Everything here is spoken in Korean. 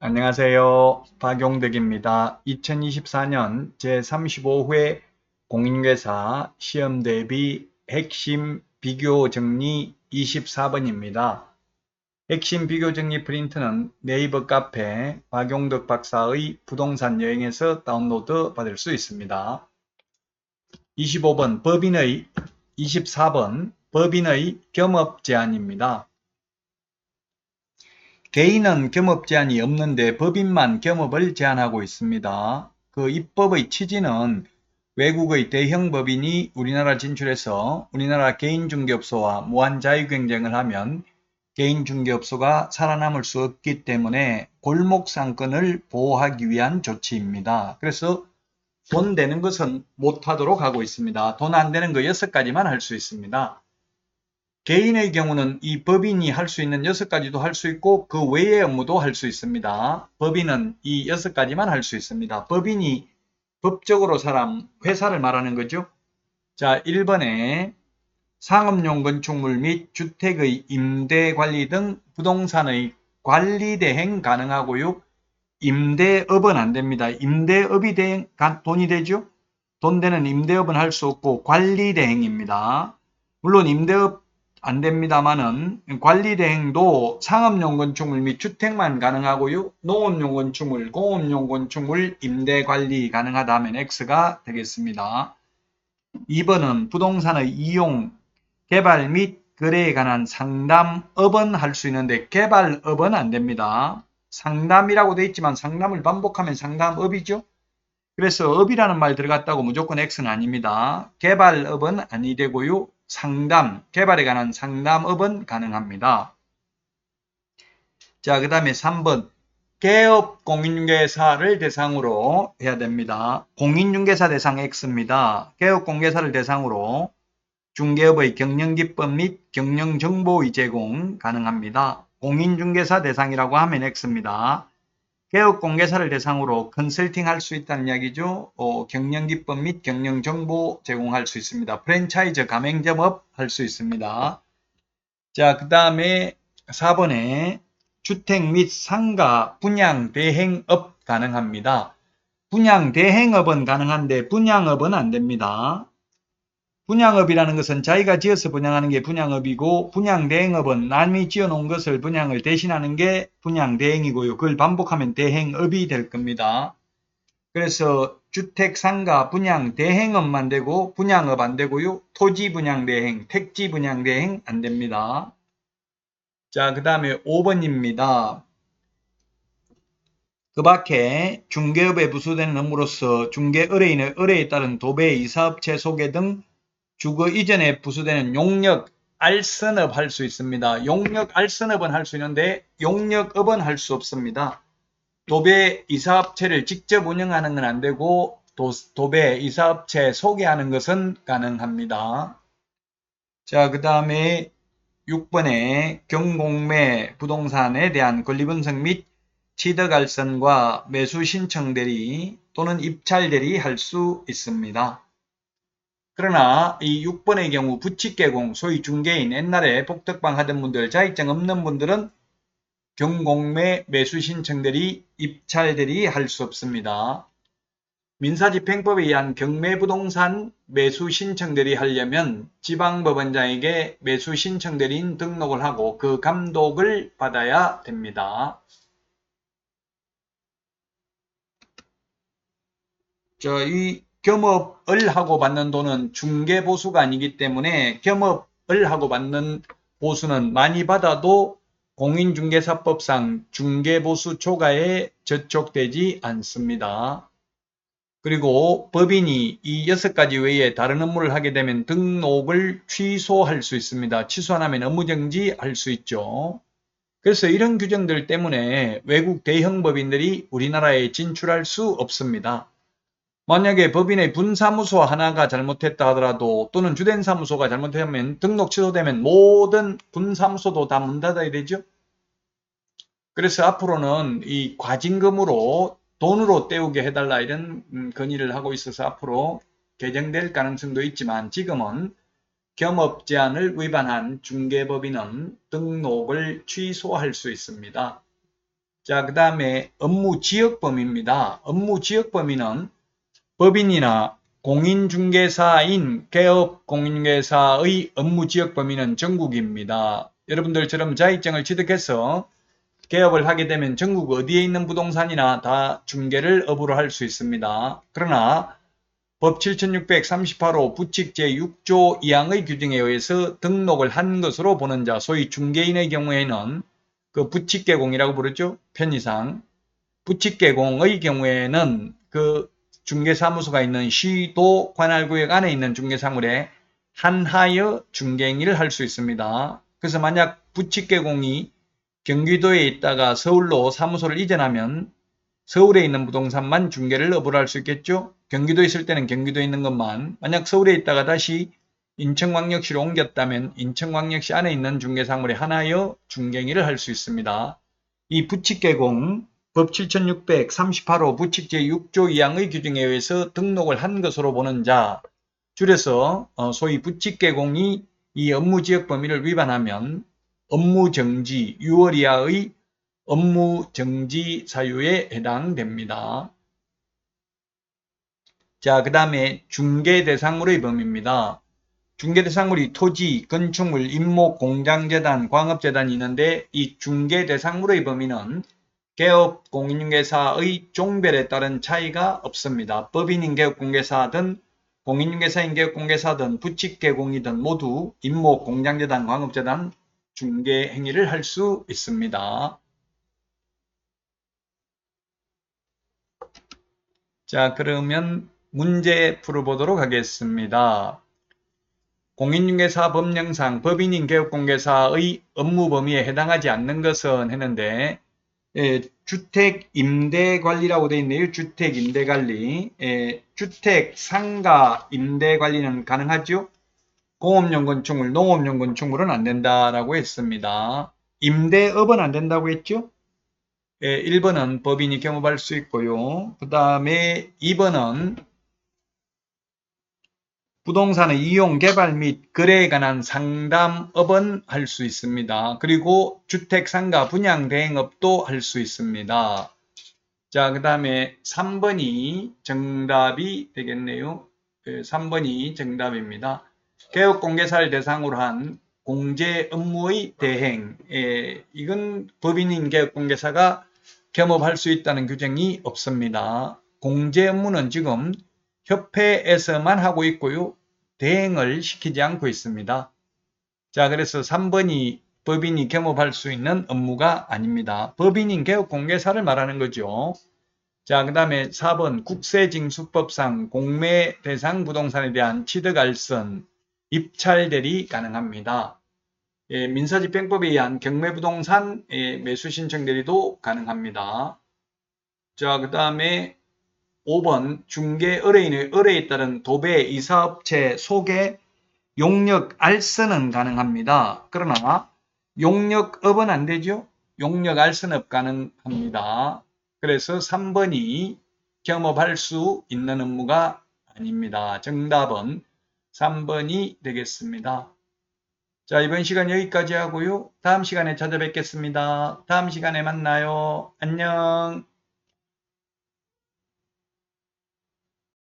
안녕하세요. 박용덕입니다. 2024년 제35회 공인중개사 시험 대비 핵심 비교 정리 24번입니다. 핵심 비교 정리 프린트는 네이버 카페 박용덕 박사의 부동산 여행에서 다운로드 받을 수 있습니다. 25번 법인의 24번 법인의 겸업 제한입니다. 개인은 겸업 제한이 없는데 법인만 겸업을 제한하고 있습니다. 그 입법의 취지는 외국의 대형 법인이 우리나라 진출해서 우리나라 개인중개업소와 무한 자유경쟁을 하면 개인중개업소가 살아남을 수 없기 때문에 골목상권을 보호하기 위한 조치입니다. 그래서 돈 되는 것은 못하도록 하고 있습니다. 돈 안 되는 거 6가지만 할 수 있습니다. 개인의 경우는 이 법인이 할 수 있는 6가지도 할 수 있고 그 외의 업무도 할 수 있습니다. 법인은 이 6가지만 할 수 있습니다. 법인이 법적으로 회사를 말하는 거죠. 자, 1번에 상업용 건축물 및 주택의 임대 관리 등 부동산의 관리 대행 가능하고요. 임대업은 안 됩니다. 임대업이 돈이 되죠. 돈 되는 임대업은 할 수 없고 관리 대행입니다. 물론 임대업 안 됩니다만은 관리 대행도 상업용 건축물 및 주택만 가능하고요. 농업용 건축물, 공업용 건축물 임대 관리 가능하다면 X가 되겠습니다. 2번은 부동산의 이용, 개발 및 거래에 관한 상담업은 할 수 있는데 개발업은 안 됩니다. 상담이라고 되어 있지만 상담을 반복하면 상담업이죠. 그래서 업이라는 말 들어갔다고 무조건 X는 아닙니다. 개발업은 아니 되고요. 상담, 개발에 관한 상담업은 가능합니다. 자, 그 다음에 3번. 개업 공인중개사를 대상으로 해야 됩니다. 공인중개사 대상 X입니다. 개업 공개사를 대상으로 중개업의 경영기법 및 경영정보의 제공 가능합니다. 공인중개사 대상이라고 하면 X입니다. 개업 공개사를 대상으로 컨설팅 할 수 있다는 이야기죠. 경영기법 및 경영정보 제공할 수 있습니다. 프랜차이즈 가맹점업 할 수 있습니다. 자, 그 다음에 4번에 주택 및 상가 분양 대행업 가능합니다. 분양 대행업은 가능한데 분양업은 안 됩니다. 분양업이라는 것은 자기가 지어서 분양하는 게 분양업이고 분양대행업은 남이 지어놓은 것을 분양을 대신하는 게 분양대행이고요. 그걸 반복하면 대행업이 될 겁니다. 그래서 주택, 상가, 분양, 대행업만 되고 분양업 안 되고요. 토지 분양 대행, 택지 분양 대행 안 됩니다. 자, 그 다음에 5번입니다. 그 밖에 중개업에 부수되는 업무로서 중개 의뢰인의 의뢰에 따른 도배, 이사업체 소개 등 주거 이전에 부수되는 용역, 알선업 할 수 있습니다. 용역, 알선업은 할 수 있는데 용역업은 할 수 없습니다. 도배, 이사업체를 직접 운영하는 건 안 되고 도배, 이사업체 소개하는 것은 가능합니다. 자, 그 다음에 6번에 경공매 부동산에 대한 권리분석 및 취득알선과 매수 신청 대리 또는 입찰 대리 할 수 있습니다. 그러나 이 6번의 경우 부칙개공, 소위 중개인, 옛날에 복덕방 하던 분들, 자격증 없는 분들은 경공매 매수 신청들이 입찰들이 할 수 없습니다. 민사집행법에 의한 경매부동산 매수 신청들이 하려면 지방법원장에게 매수 신청대리인 등록을 하고 그 감독을 받아야 됩니다. 이 겸업을 하고 받는 돈은 중개보수가 아니기 때문에 겸업을 하고 받는 보수는 많이 받아도 공인중개사법상 중개보수 초과에 저촉되지 않습니다. 그리고 법인이 이 6가지 외에 다른 업무를 하게 되면 등록을 취소할 수 있습니다. 취소 안 하면 업무정지 할 수 있죠. 그래서 이런 규정들 때문에 외국 대형 법인들이 우리나라에 진출할 수 없습니다. 만약에 법인의 분사무소 하나가 잘못했다 하더라도 또는 주된 사무소가 잘못하면 등록 취소되면 모든 분사무소도 다 문 닫아야 되죠. 그래서 앞으로는 이 과징금으로 돈으로 때우게 해달라 이런 건의를 하고 있어서 앞으로 개정될 가능성도 있지만 지금은 겸업 제한을 위반한 중개법인은 등록을 취소할 수 있습니다. 자, 그 다음에 업무 지역 범위입니다. 업무 지역 범위는 법인이나 공인중개사인 개업 공인중개사의 업무 지역 범위는 전국입니다. 여러분들처럼 자격증을 취득해서 개업을 하게 되면 전국 어디에 있는 부동산이나 다 중개를 업으로 할 수 있습니다. 그러나 법 7638호 부칙 제6조 2항의 규정에 의해서 등록을 한 것으로 보는 자, 소위 중개인의 경우에는 그 부칙개공이라고 부르죠. 편의상. 부칙개공의 경우에는 그 중개사무소가 있는 시도 관할구역 안에 있는 중개사물에 한하여 중개행위를 할 수 있습니다. 그래서 만약 부칙개공이 경기도에 있다가 서울로 사무소를 이전하면 서울에 있는 부동산만 중개를 업으로 할 수 있겠죠. 경기도에 있을 때는 경기도에 있는 것만, 만약 서울에 있다가 다시 인천광역시로 옮겼다면 인천광역시 안에 있는 중개사물에 한하여 중개행위를 할 수 있습니다. 이 부칙개공 법 7638호 부칙 제6조 2항의 규정에 의해서 등록을 한 것으로 보는 자, 줄여서 소위 부칙개공이 이 업무지역 범위를 위반하면 업무정지 6월 이하의 업무정지 사유에 해당됩니다. 자, 그 다음에 중개대상물의 범위입니다. 중개대상물이 토지, 건축물, 임목, 공장재단, 광업재단이 있는데 이 중개대상물의 범위는 개업 공인중개사의 종별에 따른 차이가 없습니다. 법인인 개업공개사든 공인중개사인 개업공개사든 부칙개공이든 모두 임목, 공장재단, 광업재단 중개 행위를 할 수 있습니다. 자, 그러면 문제 풀어보도록 하겠습니다. 공인중개사 법령상 법인인 개업공개사의 업무 범위에 해당하지 않는 것은 했는데 주택 임대 관리라고 되어 있네요. 주택 임대 관리. 주택 상가 임대 관리는 가능하죠? 공업용 건축물, 농업용 건축물은 안 된다라고 했습니다. 임대업은 안 된다고 했죠? 1번은 법인이 겸업할 수 있고요. 그 다음에 2번은 부동산의 이용, 개발 및 거래에 관한 상담업은 할 수 있습니다. 그리고 주택 상가 분양 대행업도 할 수 있습니다. 자, 그 다음에 3번이 정답이 되겠네요. 3번이 정답입니다. 개업공개사를 대상으로 한 공제 업무의 대행. 이건 법인인 개업공개사가 겸업할 수 있다는 규정이 없습니다. 공제 업무는 지금 협회에서만 하고 있고요. 대행을 시키지 않고 있습니다. 자, 그래서 3번이 법인이 겸업할 수 있는 업무가 아닙니다. 법인인 개업공개사를 말하는 거죠. 자, 그 다음에 4번 국세징수법상 공매 대상 부동산에 대한 취득알선, 입찰대리 가능합니다. 민사집행법에 의한 경매부동산 매수신청 대리도 가능합니다. 자, 그 다음에 5번 중개 의뢰인의 의뢰에 따른 도배 이사업체 소개 용역 알선은 가능합니다. 그러나 용역업은 안 되죠. 용역 알선업 가능합니다. 그래서 3번이 겸업할 수 있는 업무가 아닙니다. 정답은 3번이 되겠습니다. 자, 이번 시간 여기까지 하고요. 다음 시간에 찾아뵙겠습니다. 다음 시간에 만나요. 안녕.